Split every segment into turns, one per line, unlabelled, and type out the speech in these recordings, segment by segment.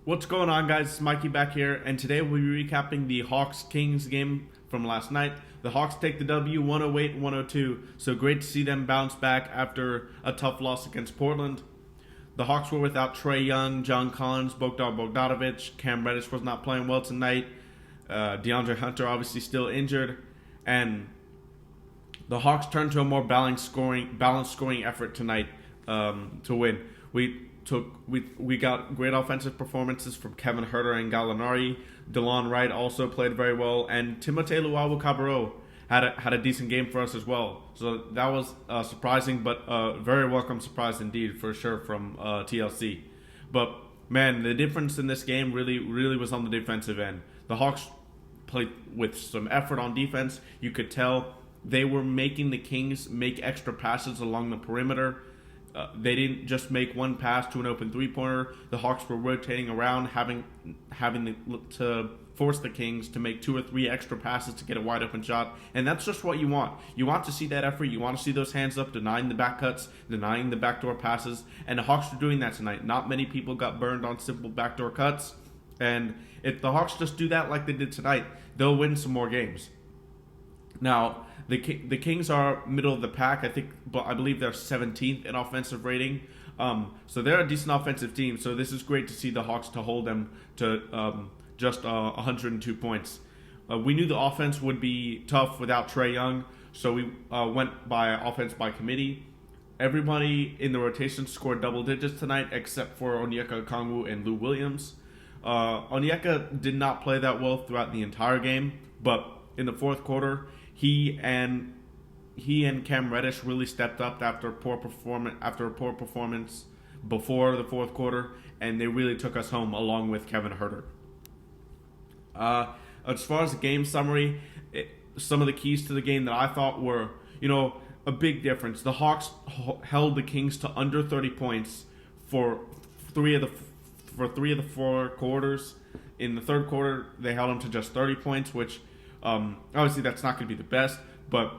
What's going on, guys? It's Mikey back here, and today we'll be recapping the Hawks-Kings game from last night. The Hawks take the W 108-102, so great to see them bounce back after a tough loss against Portland. The Hawks were without Trae Young, John Collins, Bogdan Bogdanovic. Cam Reddish was not playing well tonight. DeAndre Hunter obviously still injured, and the Hawks turned to a more balanced scoring effort tonight to win. We got great offensive performances from Kevin Huerter and Gallinari. Delon Wright also played very well, and Timothe Luwawu-Cabbarro had a decent game for us as well. So that was surprising, but very welcome surprise indeed for sure from TLC. But man, the difference in this game really was on the defensive end. The Hawks played with some effort on defense. You could tell they were making the Kings make extra passes along the perimeter. They didn't just make one pass to an open three-pointer. The Hawks were rotating around, having to force the Kings to make 2 or 3 extra passes to get a wide-open shot. And that's just what you want. You want to see that effort. You want to see those hands up, denying the back cuts, denying the backdoor passes. And the Hawks were doing that tonight. Not many people got burned on simple backdoor cuts. And if the Hawks just do that like they did tonight, they'll win some more games. Now, the Kings are middle of the pack. I believe they're 17th in offensive rating. So they're a decent offensive team. So this is great to see the Hawks to hold them to just 102 points. We knew the offense would be tough without Trae Young, so we went by offense by committee. Everybody in the rotation scored double digits tonight, except for Onyeka Okongwu and Lou Williams. Onyeka did not play that well throughout the entire game, but in the fourth quarter, he and Cam Reddish really stepped up after a poor performance before the fourth quarter, and they really took us home along with Kevin Huerter. As far as the game summary, some of the keys to the game that I thought were, a big difference. The Hawks held the Kings to under 30 points for three of the 4 quarters. In the third quarter, they held them to just 30 points, which obviously that's not going to be the best. But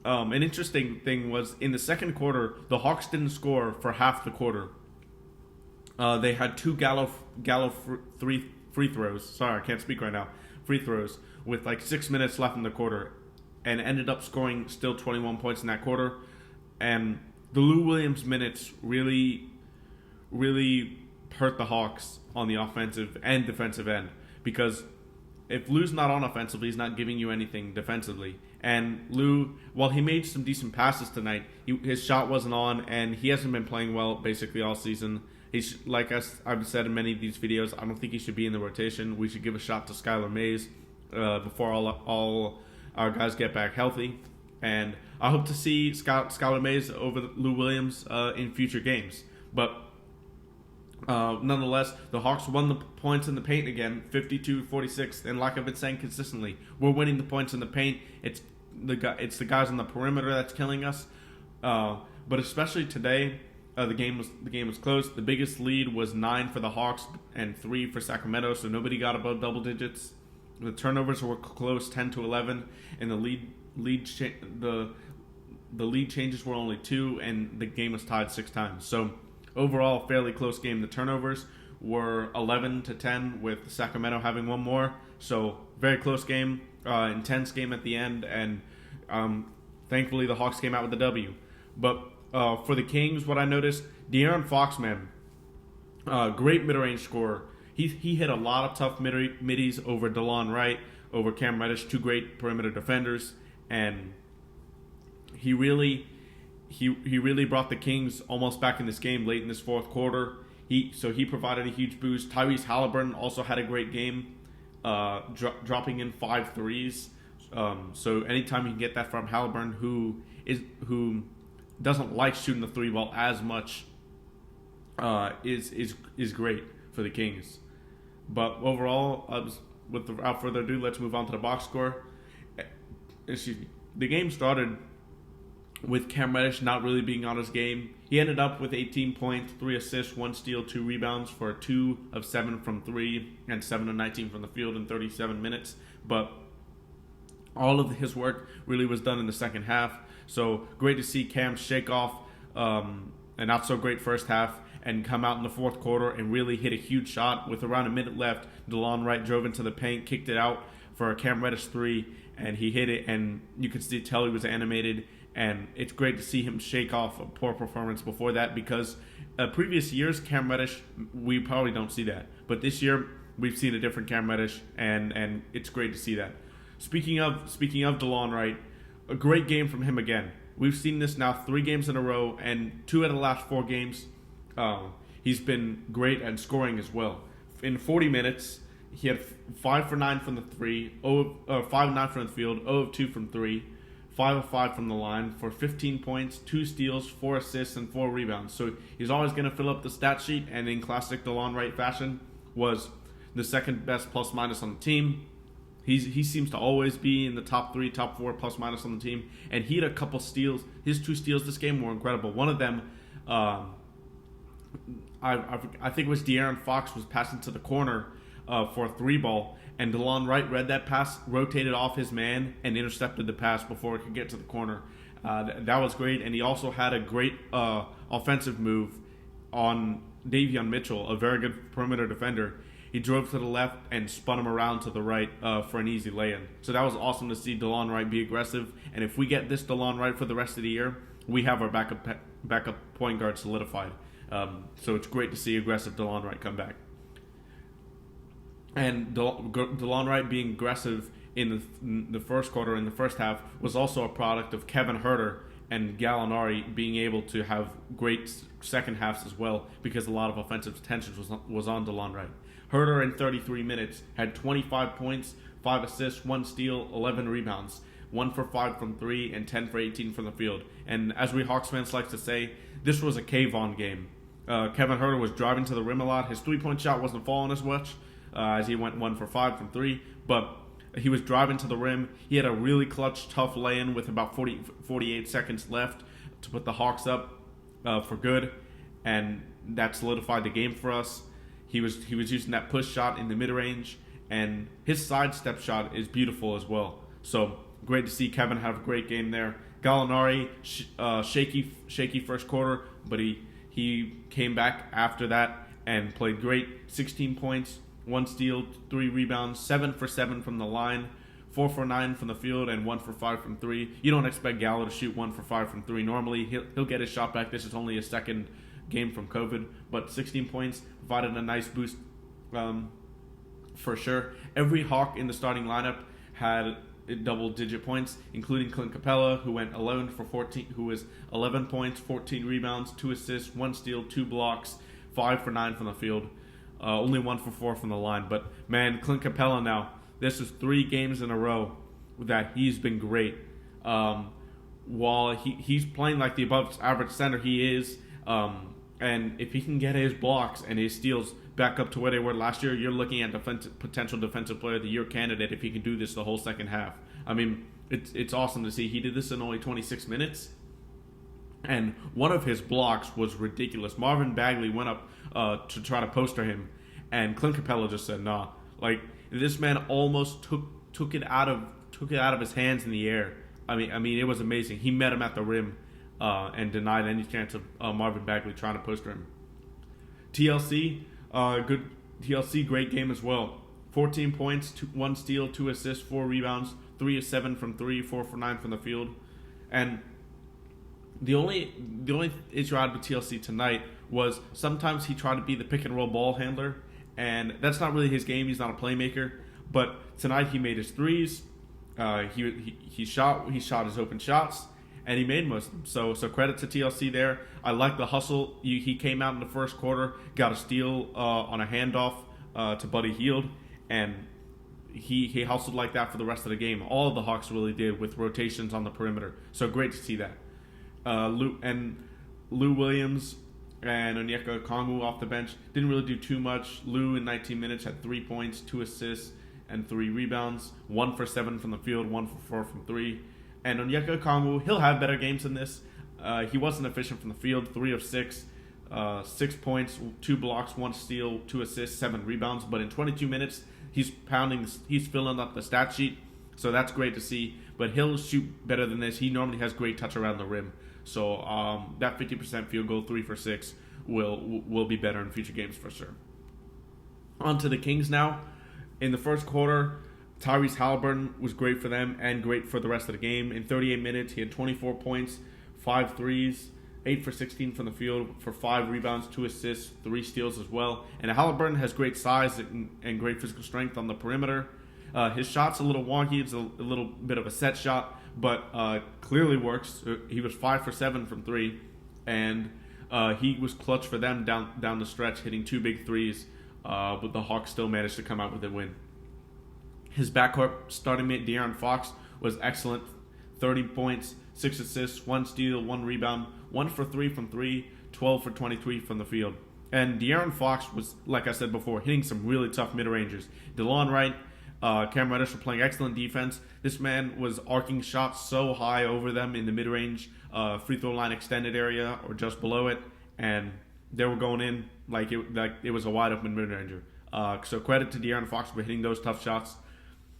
an interesting thing was in the second quarter, the Hawks didn't score for half the quarter. They had 2 Gallo free throws. Sorry, I can't speak right now. Free throws with like 6 minutes left in the quarter, and ended up scoring still 21 points in that quarter. And the Lou Williams minutes really hurt the Hawks on the offensive and defensive end, because if Lou's not on offensively, he's not giving you anything defensively. And Lou, while he made some decent passes tonight, his shot wasn't on, and he hasn't been playing well basically all season. He's like I've said in many of these videos, I don't think he should be in the rotation. We should give a shot to Skylar Mays before all our guys get back healthy. And I hope to see Skylar Mays over Lou Williams in future games. But nonetheless, the Hawks won the points in the paint again, 52-46. And like I've been saying consistently, we're winning the points in the paint. It's the guys on the perimeter that's killing us. But especially today, the game was close. The biggest lead was 9 for the Hawks and 3 for Sacramento, so nobody got above double digits. The turnovers were close, 10-11, and the lead changes were only 2, and the game was tied 6 times. So overall, fairly close game. The turnovers were 11-10, with Sacramento having 1 more. So very close game, intense game at the end, and thankfully the Hawks came out with the W. But for the Kings, what I noticed, De'Aaron Fox, man, great mid-range scorer. He hit a lot of tough middies over Delon Wright, over Cam Reddish, 2 great perimeter defenders, and he really brought the Kings almost back in this game late in this fourth quarter. He provided a huge boost. Tyrese Haliburton also had a great game, dropping in 5 threes. So anytime you can get that from Haliburton, who doesn't like shooting the 3 ball as much, is great for the Kings. But overall, without further ado, let's move on to the box score. Excuse me. The game started with Cam Reddish not really being on his game. He ended up with 18 points, 3 assists, 1 steal, 2 rebounds for 2 of 7 from 3 and 7 of 19 from the field in 37 minutes. But all of his work really was done in the second half. So great to see Cam shake off a not so great first half and come out in the fourth quarter and really hit a huge shot. With around a minute left, Delon Wright drove into the paint, kicked it out for a Cam Reddish three, and he hit it, and you could tell he was animated. And it's great to see him shake off a poor performance before that, because previous years, Cam Reddish, we probably don't see that. But this year, we've seen a different Cam Reddish, and it's great to see that. Speaking of Delon Wright, a great game from him again. We've seen this now 3 games in a row, and 2 out of the last 4 games, he's been great at scoring as well. In 40 minutes, he had 5 for 9 from the 3, 5 of 9 from the field, 0 of 2 from 3, 5 of 5 from the line for 15 points, 2 steals, 4 assists, and 4 rebounds. So he's always going to fill up the stat sheet, and in classic Delon Wright fashion, was the second best plus minus on the team. He seems to always be in the top 3, top 4 plus minus on the team, and he had a couple steals. His 2 steals this game were incredible. One of them, I think it was De'Aaron Fox was passing to the corner for a 3-ball, and Delon Wright read that pass, rotated off his man, and intercepted the pass before it could get to the corner. That was great, and he also had a great offensive move on Davion Mitchell, a very good perimeter defender. He drove to the left and spun him around to the right for an easy lay-in. So that was awesome to see Delon Wright be aggressive. And if we get this Delon Wright for the rest of the year, we have our backup point guard solidified. So it's great to see aggressive Delon Wright come back. And Delon Wright being aggressive in the first quarter, in the first half, was also a product of Kevin Huerter and Gallinari being able to have great second halves as well, because a lot of offensive attention was on Delon Wright. Huerter in 33 minutes had 25 points, 5 assists, 1 steal, 11 rebounds, 1 for 5 from 3, and 10 for 18 from the field. And as we Hawks fans like to say, this was a cave-on game. Kevin Huerter was driving to the rim a lot. His three-point shot wasn't falling as much as he went 1 for 5 from 3, but he was driving to the rim. He had a really clutch, tough lay-in with about 48 seconds left to put the Hawks up for good, and that solidified the game for us. He was using that push shot in the mid-range, and his sidestep shot is beautiful as well. So great to see Kevin have a great game there. Gallinari, shaky first quarter, but he came back after that and played great. 16 points, 1 steal, 3 rebounds, 7 for 7 from the line, 4 for 9 from the field, and 1 for 5 from 3. You don't expect Gallo to shoot 1 for 5 from 3 normally. He'll get his shot back. This is only his second game from COVID, but 16 points provided a nice boost for sure. Every Hawk in the starting lineup had double-digit points, including Clint Capela, who went 11 for 14, who was 11 points, 14 rebounds, 2 assists, 1 steal, 2 blocks, 5 for 9 from the field, only 1 for 4 from the line. But man, Clint Capela now, this is 3 games in a row that he's been great. While he's playing like the above-average center he is, and if he can get his blocks and his steals back up to where they were last year, you're looking at potential defensive player of the year candidate if he can do this the whole second half. I mean, it's awesome to see. He did this in only 26 minutes, and one of his blocks was ridiculous. Marvin Bagley went up to try to poster him, and Clint Capela just said, "Nah." Like, this man almost took it out of his hands in the air. I mean, it was amazing. He met him at the rim. And denied any chance of Marvin Bagley trying to poster him. TLC, good TLC, great game as well. 14 points, 1 steal, 2 assists, 4 rebounds, 3 of 7 from 3, 4 for 9 from the field. And the only issue I had with TLC tonight was sometimes he tried to be the pick and roll ball handler, and that's not really his game. He's not a playmaker. But tonight he made his threes. He shot his open shots. And he made most of them. So credit to TLC there. I like the hustle. He came out in the first quarter, got a steal on a handoff to Buddy Hield, and he hustled like that for the rest of the game. All of the Hawks really did with rotations on the perimeter. So great to see that. Lou Williams and Onyeka Okongwu off the bench didn't really do too much. Lou in 19 minutes had 3 points, 2 assists, and 3 rebounds. 1 for 7 from the field, 1 for 4 from 3. And Onyeka Okongwu, he'll have better games than this. He wasn't efficient from the field, 3 of 6, 6 points, 2 blocks, 1 steal, 2 assists, 7 rebounds. But in 22 minutes, he's filling up the stat sheet, so that's great to see. But he'll shoot better than this. He normally has great touch around the rim. So that 50% field goal, 3 for 6, will be better in future games for sure. On to the Kings now. In the first quarter, Tyrese Haliburton was great for them and great for the rest of the game. In 38 minutes, he had 24 points, 5 threes, 8 for 16 from the field for 5 rebounds, 2 assists, 3 steals as well. And Haliburton has great size and great physical strength on the perimeter. His shot's a little wonky. It's a little bit of a set shot, but clearly works. He was 5 for 7 from 3, and he was clutch for them down the stretch, hitting 2 big threes, but the Hawks still managed to come out with a win. His backcourt starting mate, De'Aaron Fox, was excellent. 30 points, 6 assists, 1 steal, 1 rebound, 1 for 3 from 3, 12 for 23 from the field. And De'Aaron Fox was, like I said before, hitting some really tough mid-rangers. Delon Wright, Cam Reddish were playing excellent defense. This man was arcing shots so high over them in the mid-range, free throw line extended area or just below it, and they were going in like it was a wide-open mid-ranger. So credit to De'Aaron Fox for hitting those tough shots.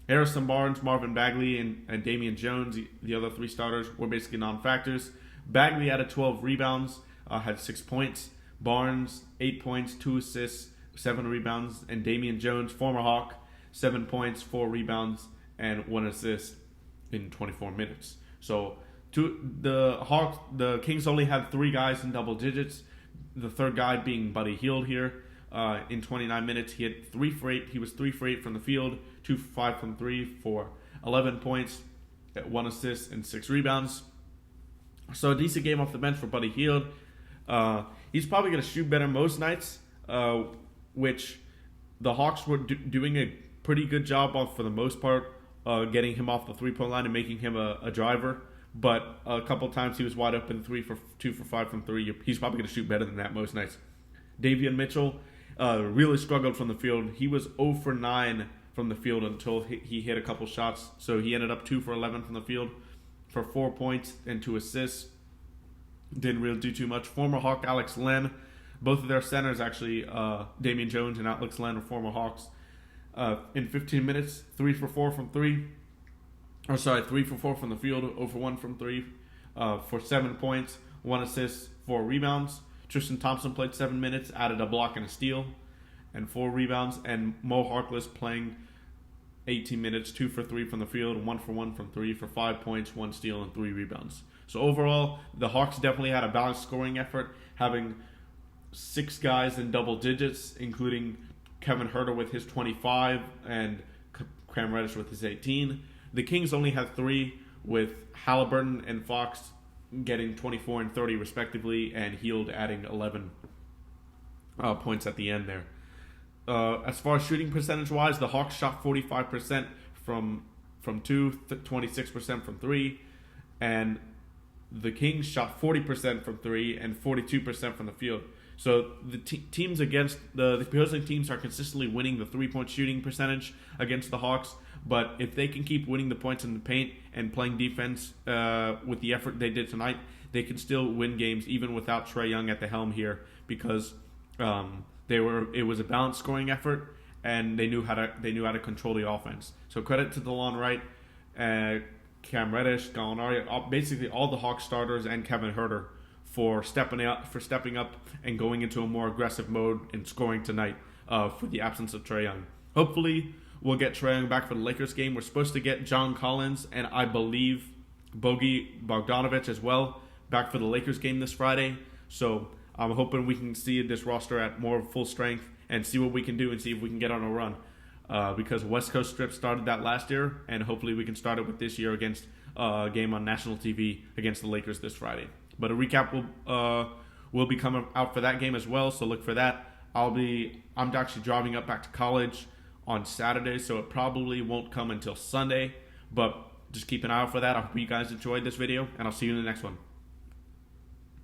Harrison Barnes, Marvin Bagley, and Damian Jones, the other 3 starters, were basically non-factors. Bagley added 12 rebounds, had 6 points. Barnes, 8 points, 2 assists, 7 rebounds. And Damian Jones, former Hawk, 7 points, 4 rebounds, and 1 assist in 24 minutes. So the Kings only had 3 guys in double digits. The third guy being Buddy Hield here. In 29 minutes, he had 3 for 8. He was 3 for 8 from the field, 2 for 5 from 3 for 11 points, 1 assist, and 6 rebounds. So a decent game off the bench for Buddy Hield. He's probably going to shoot better most nights, which the Hawks were doing a pretty good job of for the most part, getting him off the 3-point line and making him a driver. But a couple times he was wide open, 2 for 5 from 3. He's probably going to shoot better than that most nights. Davion Mitchell really struggled from the field. He was 0 for 9 from the field until he hit a couple shots. So he ended up 2 for 11 from the field for 4 points and 2 assists. Didn't really do too much. Former Hawk Alex Len, both of their centers actually, Damian Jones and Alex Len, are former Hawks. In 15 minutes, 3 for 4 from 3. 3 for 4 from the field, 0 for 1 from 3 for 7 points, 1 assist, 4 rebounds. Tristan Thompson played 7 minutes, added a block and a steal, and 4 rebounds. And Mo Harkless playing 18 minutes, 2 for 3 from the field, 1 for 1 from 3 for 5 points, 1 steal, and 3 rebounds. So overall, the Hawks definitely had a balanced scoring effort, having 6 guys in double digits, including Kevin Huerter with his 25 and Cam Reddish with his 18. The Kings only had 3, with Haliburton and Fox getting 24 and 30 respectively, and Hield adding 11 points at the end there. As far as shooting percentage-wise, the Hawks shot 45% from 2, 26% from 3, and the Kings shot 40% from 3 and 42% from the field. So the teams against the opposing teams are consistently winning the 3-point shooting percentage against the Hawks. But if they can keep winning the points in the paint and playing defense with the effort they did tonight, they can still win games even without Trae Young at the helm here, because it was a balanced scoring effort and they knew how to control the offense. So credit to Delon Wright, Cam Reddish, Gallinari, basically all the Hawks starters, and Kevin Huerter for stepping up and going into a more aggressive mode and scoring tonight for the absence of Trae Young. Hopefully we'll get Trae Young back for the Lakers game. We're supposed to get John Collins and I believe Bogi Bogdanovic as well back for the Lakers game this Friday. So I'm hoping we can see this roster at more full strength and see what we can do and see if we can get on a run. Because West Coast Strip started that last year, and hopefully we can start it with this year against a game on national TV against the Lakers this Friday. But a recap will be coming out for that game as well, so look for that. I'm actually driving up back to college on Saturday, so it probably won't come until Sunday, but just keep an eye out for that. I hope you guys enjoyed this video, and I'll see you in the next one.